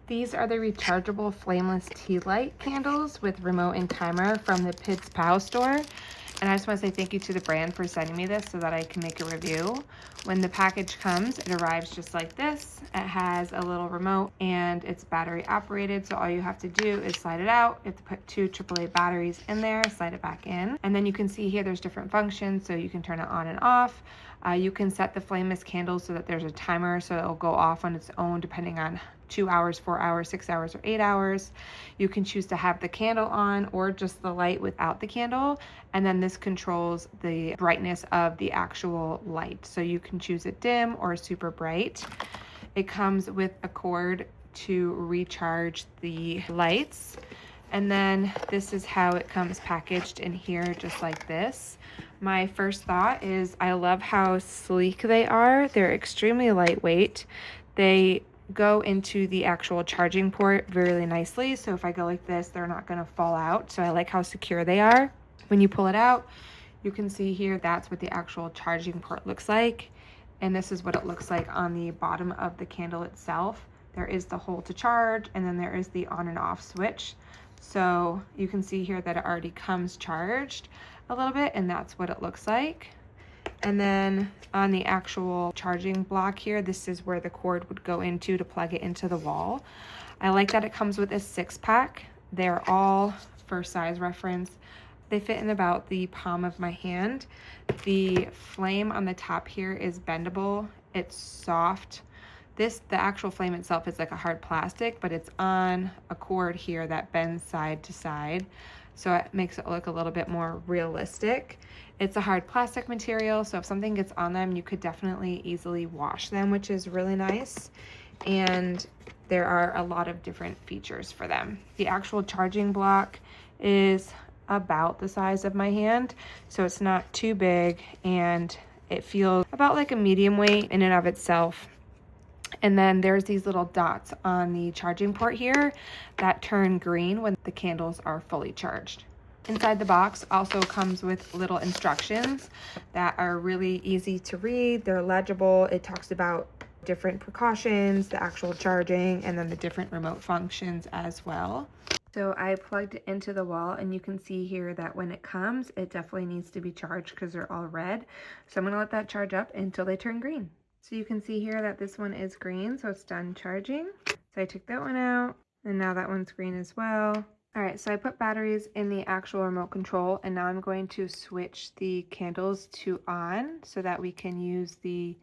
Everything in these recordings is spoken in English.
These are the rechargeable flameless tea light candles with remote and timer from the PIDZPOW store. And I just want to say thank you to the brand for sending me this so that I can make a review. When the package comes, it arrives just like this. It has a little remote and it's battery operated. So all you have to do is slide it out. You have to put 2 AAA batteries in there, slide it back in. And then you can see here there's different functions. So you can turn it on and off. You can set the flameless candles so that there's a timer, so it'll go off on its own depending on 2 hours, 4 hours, 6 hours, or 8 hours. You can choose to have the candle on or just the light without the candle. And then this controls the brightness of the actual light. So you can choose it dim or super bright. It comes with a cord to recharge the lights. And then this is how it comes packaged in here, just like this. My first thought is I love how sleek they are. They're extremely lightweight. They go into the actual charging port really nicely. So if I go like this, they're not gonna fall out. So I like how secure they are. When you pull it out, you can see here, that's what the actual charging port looks like. And this is what it looks like on the bottom of the candle itself. There is the hole to charge, and then there is the on and off switch. So you can see here that it already comes charged a little bit, and that's what it looks like. And then on the actual charging block here, this is where the cord would go into to plug it into the wall. I like that it comes with a 6-pack. They're all, for size reference, they fit in about the palm of my hand. The flame on the top here is bendable. It's soft. The actual flame itself is like a hard plastic, but it's on a cord here that bends side to side. So it makes it look a little bit more realistic. It's a hard plastic material, so if something gets on them, you could definitely easily wash them, which is really nice. And there are a lot of different features for them. The actual charging block is about the size of my hand, so it's not too big, and it feels about like a medium weight in and of itself. And then there's these little dots on the charging port here that turn green when the candles are fully charged. Inside the box also comes with little instructions that are really easy to read. They're legible. It talks about different precautions, the actual charging, and then the different remote functions as well. So I plugged it into the wall, and you can see here that when it comes, it definitely needs to be charged because they're all red. So I'm gonna let that charge up until they turn green. So you can see here that this one is green, so it's done charging. So I took that one out, and now that one's green as well. All right, so I put batteries in the actual remote control, and now I'm going to switch the candles to on so that we can use the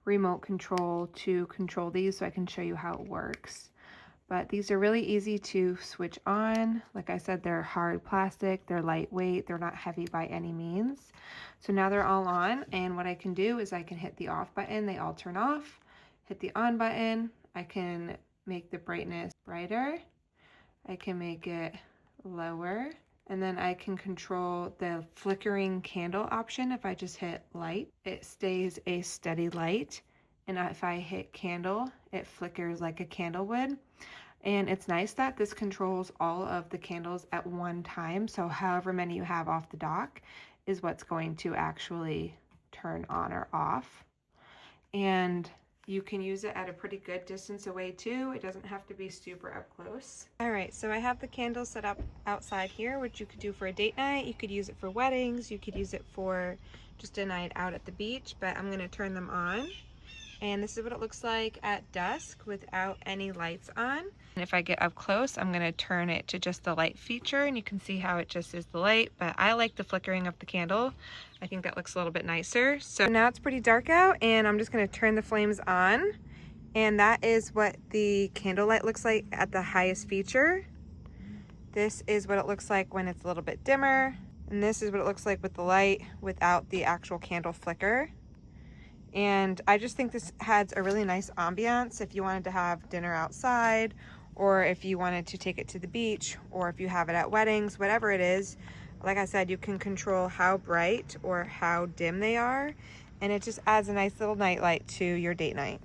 remote control to control these, so I can show you how it works. But these are really easy to switch on. Like I said, they're hard plastic, they're lightweight, they're not heavy by any means. So now they're all on, and what I can do is I can hit the off button, they all turn off. Hit the on button, I can make the brightness brighter. I can make it lower, and then I can control the flickering candle option. If I just hit light, it stays a steady light. And if I hit candle, it flickers like a candle would. And it's nice that this controls all of the candles at one time. So however many you have off the dock is what's going to actually turn on or off. And you can use it at a pretty good distance away too. It doesn't have to be super up close. All right, so I have the candles set up outside here, which you could do for a date night. You could use it for weddings. You could use it for just a night out at the beach, but I'm gonna turn them on. And this is what it looks like at dusk without any lights on. And if I get up close, I'm gonna turn it to just the light feature, and you can see how it just is the light, but I like the flickering of the candle. I think that looks a little bit nicer. So now it's pretty dark out, and I'm just gonna turn the flames on. And that is what the candle light looks like at the highest feature. This is what it looks like when it's a little bit dimmer. And this is what it looks like with the light without the actual candle flicker. And I just think this adds a really nice ambiance if you wanted to have dinner outside, or if you wanted to take it to the beach, or if you have it at weddings, whatever it is. Like I said, you can control how bright or how dim they are, and it just adds a nice little night light to your date night.